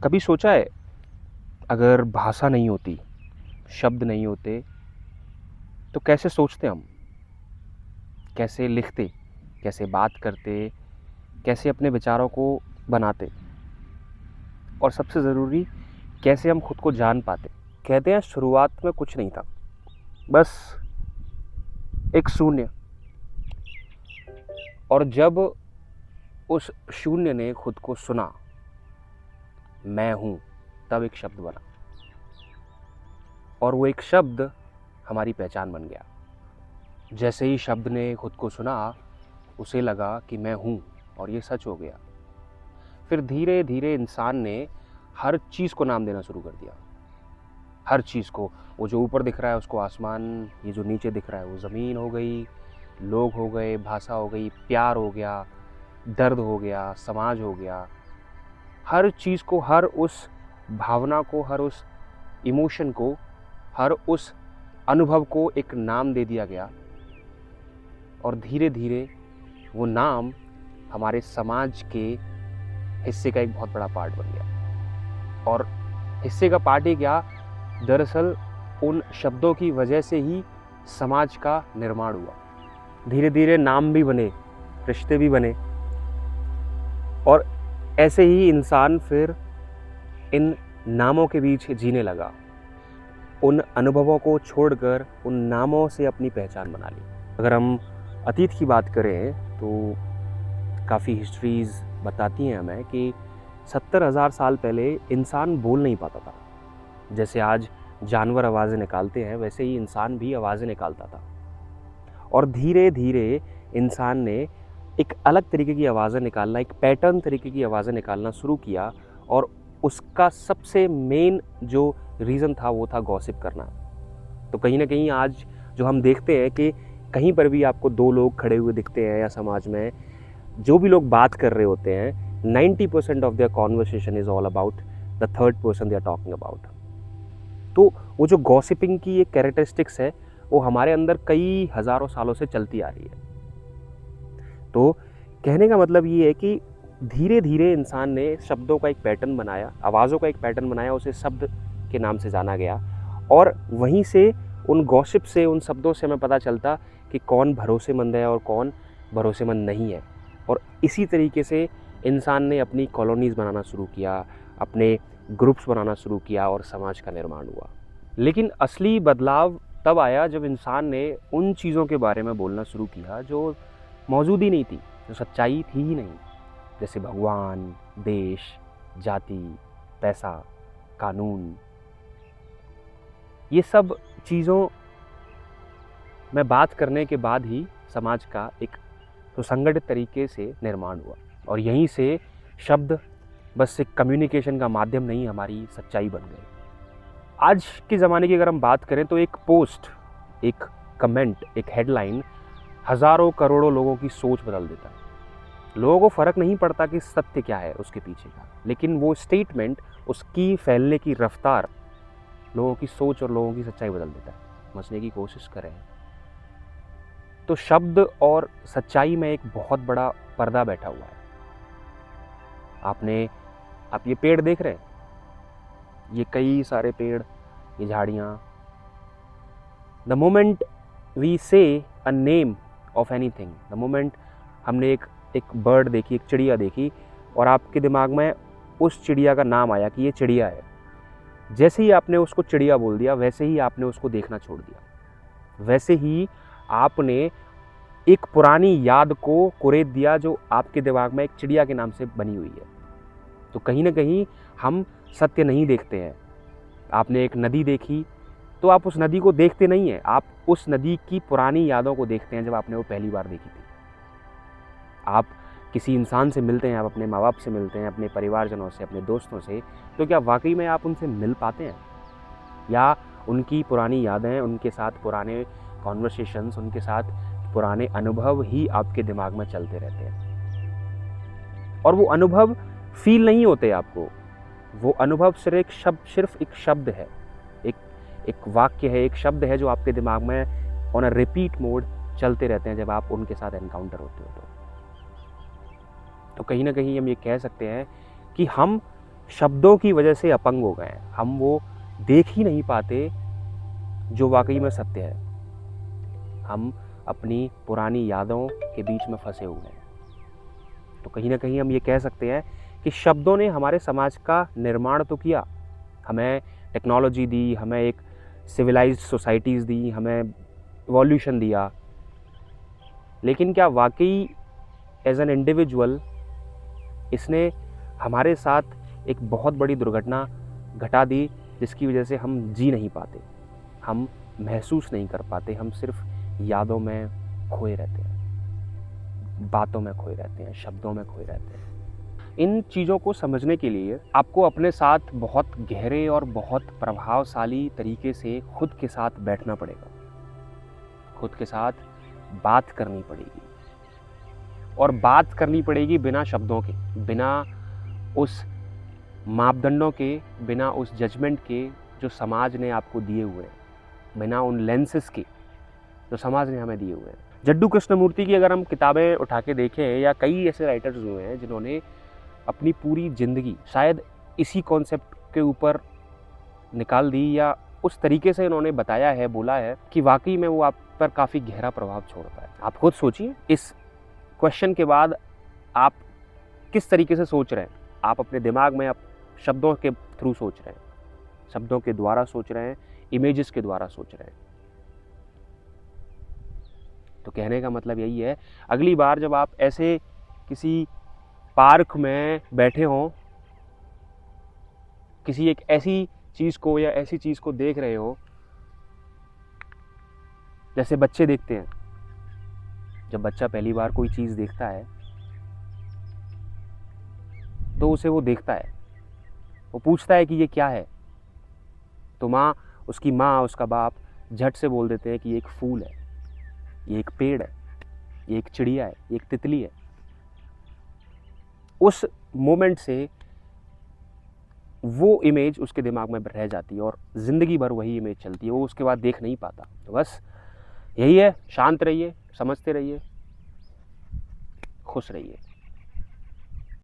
कभी सोचा है अगर भाषा नहीं होती, शब्द नहीं होते, तो कैसे सोचते हम? कैसे लिखते? कैसे बात करते? कैसे अपने विचारों को बनाते? और सबसे ज़रूरी, कैसे हम खुद को जान पाते? कहते हैं शुरुआत में कुछ नहीं था, बस एक शून्य। और जब उस शून्य ने खुद को सुना, मैं हूँ, तब एक शब्द बना। और वो एक शब्द हमारी पहचान बन गया। जैसे ही शब्द ने खुद को सुना, उसे लगा कि मैं हूँ, और ये सच हो गया। फिर धीरे धीरे इंसान ने हर चीज़ को नाम देना शुरू कर दिया। हर चीज़ को, वो जो ऊपर दिख रहा है उसको आसमान, ये जो नीचे दिख रहा है वो ज़मीन हो गई, लोग हो गए, भाषा हो गई, प्यार हो गया, दर्द हो गया, समाज हो गया। हर चीज़ को, हर उस भावना को, हर उस इमोशन को, हर उस अनुभव को एक नाम दे दिया गया। और धीरे धीरे वो नाम हमारे समाज के हिस्से का एक बहुत बड़ा पार्ट बन गया। और हिस्से का पार्ट ही क्या, दरअसल उन शब्दों की वजह से ही समाज का निर्माण हुआ। धीरे धीरे नाम भी बने, रिश्ते भी बने, और ऐसे ही इंसान फिर इन नामों के बीच जीने लगा। उन अनुभवों को छोड़कर उन नामों से अपनी पहचान बना ली। अगर हम अतीत की बात करें तो काफ़ी हिस्ट्रीज़ बताती हैं हमें कि 70,000 साल पहले इंसान बोल नहीं पाता था। जैसे आज जानवर आवाज़ें निकालते हैं, वैसे ही इंसान भी आवाज़ें निकालता था। और धीरे धीरे इंसान ने एक अलग तरीके की आवाज़ें निकालना, एक पैटर्न तरीके की आवाज़ें निकालना शुरू किया। और उसका सबसे मेन जो रीज़न था वो था गॉसिप करना। तो कहीं ना कहीं आज जो हम देखते हैं कि कहीं पर भी आपको दो लोग खड़े हुए दिखते हैं, या समाज में जो भी लोग बात कर रहे होते हैं, 90% of their conversation is all about the third person they are talking about. तो वो जो गॉसिपिंग की एक कैरेक्टरिस्टिक्स है, वो हमारे अंदर कई हज़ारों सालों से चलती आ रही है। तो कहने का मतलब ये है कि धीरे धीरे इंसान ने शब्दों का एक पैटर्न बनाया, आवाज़ों का एक पैटर्न बनाया, उसे शब्द के नाम से जाना गया। और वहीं से, उन गॉसिप से, उन शब्दों से हमें पता चलता कि कौन भरोसेमंद है और कौन भरोसेमंद नहीं है। और इसी तरीके से इंसान ने अपनी कॉलोनीज़ बनाना शुरू किया, अपने ग्रुप्स बनाना शुरू किया, और समाज का निर्माण हुआ। लेकिन असली बदलाव तब आया जब इंसान ने उन चीज़ों के बारे में बोलना शुरू किया जो मौजूद ही नहीं थी, जो सच्चाई थी ही नहीं। जैसे भगवान, देश, जाति, पैसा, कानून, ये सब चीज़ों में बात करने के बाद ही समाज का एक सुसंगठित तरीके से निर्माण हुआ। और यहीं से शब्द बस एक कम्युनिकेशन का माध्यम नहीं, हमारी सच्चाई बन गए। आज के ज़माने की अगर हम बात करें तो एक पोस्ट, एक कमेंट, एक हेडलाइन हज़ारों करोड़ों लोगों की सोच बदल देता है। लोगों को फ़र्क नहीं पड़ता कि सत्य क्या है उसके पीछे का, लेकिन वो स्टेटमेंट, उसकी फैलने की रफ्तार लोगों की सोच और लोगों की सच्चाई बदल देता है। समझने की कोशिश करें तो शब्द और सच्चाई में एक बहुत बड़ा पर्दा बैठा हुआ है। आप ये पेड़ देख रहे हैं, ये कई सारे पेड़, ये झाड़ियाँ। द मोमेंट वी से a name of anything, the moment हमने एक बर्ड देखी, एक चिड़िया देखी, और आपके दिमाग में उस चिड़िया का नाम आया कि ये चिड़िया है, जैसे ही आपने उसको चिड़िया बोल दिया, वैसे ही आपने उसको देखना छोड़ दिया। वैसे ही आपने एक पुरानी याद को कुरेद दिया जो आपके दिमाग में एक चिड़िया के नाम से बनी हुई है। तो कहीं ना कहीं हम सत्य नहीं देखते हैं। आपने एक नदी देखी, तो आप उस नदी को देखते नहीं हैं, आप उस नदी की पुरानी यादों को देखते हैं जब आपने वो पहली बार देखी थी। आप किसी इंसान से मिलते हैं, आप अपने माँ बाप से मिलते हैं, अपने परिवारजनों से, अपने दोस्तों से, तो क्या वाकई में आप उनसे मिल पाते हैं, या उनकी पुरानी यादें, उनके साथ पुराने कॉन्वर्सेशंस, उनके साथ पुराने अनुभव ही आपके दिमाग में चलते रहते हैं? और वो अनुभव फील नहीं होते आपको, वो अनुभव सिर्फ एक शब्द है, एक वाक्य है, एक शब्द है जो आपके दिमाग में ऑन अ रिपीट मोड चलते रहते हैं जब आप उनके साथ एनकाउंटर होते हो। तो कहीं ना कहीं हम ये कह सकते हैं कि हम शब्दों की वजह से अपंग हो गए हैं। हम वो देख ही नहीं पाते जो वाकई में सत्य है। हम अपनी पुरानी यादों के बीच में फंसे हुए हैं। तो कहीं ना कहीं हम ये कह सकते हैं कि शब्दों ने हमारे समाज का निर्माण तो किया, हमें टेक्नोलॉजी दी, हमें एक सिविलाइज्ड सोसाइटीज़ दी, हमें इवोल्यूशन दिया, लेकिन क्या वाकई एज एन इंडिविजुअल इसने हमारे साथ एक बहुत बड़ी दुर्घटना घटा दी, जिसकी वजह से हम जी नहीं पाते, हम महसूस नहीं कर पाते, हम सिर्फ यादों में खोए रहते हैं, बातों में खोए रहते हैं, शब्दों में खोए रहते हैं। इन चीज़ों को समझने के लिए आपको अपने साथ बहुत गहरे और बहुत प्रभावशाली तरीके से खुद के साथ बैठना पड़ेगा, खुद के साथ बात करनी पड़ेगी, और बात करनी पड़ेगी बिना शब्दों के, बिना उस मापदंडों के, बिना उस जजमेंट के जो समाज ने आपको दिए हुए हैं, बिना उन लेंसेस के जो समाज ने हमें दिए हुए हैं। जड्डू कृष्णमूर्ति की अगर हम किताबें उठा के देखें, या कई ऐसे राइटर्स हुए हैं जिन्होंने अपनी पूरी ज़िंदगी शायद इसी कॉन्सेप्ट के ऊपर निकाल दी, या उस तरीके से इन्होंने बताया है, बोला है कि वाकई में वो आप पर काफ़ी गहरा प्रभाव छोड़ता है। आप खुद सोचिए, इस क्वेश्चन के बाद आप किस तरीके से सोच रहे हैं। आप अपने दिमाग में आप शब्दों के थ्रू सोच रहे हैं, शब्दों के द्वारा सोच रहे हैं, इमेजेस के द्वारा सोच रहे हैं। तो कहने का मतलब यही है, अगली बार जब आप ऐसे किसी पार्क में बैठे हों, किसी एक ऐसी चीज़ को या ऐसी चीज़ को देख रहे हो जैसे बच्चे देखते हैं, जब बच्चा पहली बार कोई चीज़ देखता है तो उसे वो देखता है, वो पूछता है कि ये क्या है, तो उसकी माँ, उसका बाप झट से बोल देते हैं कि ये एक फूल है, ये एक पेड़ है, ये एक चिड़िया है, ये एक तितली है। उस मोमेंट से वो इमेज उसके दिमाग में रह जाती है और ज़िंदगी भर वही इमेज चलती है, वो उसके बाद देख नहीं पाता। तो बस यही है, शांत रहिए, समझते रहिए, खुश रहिए।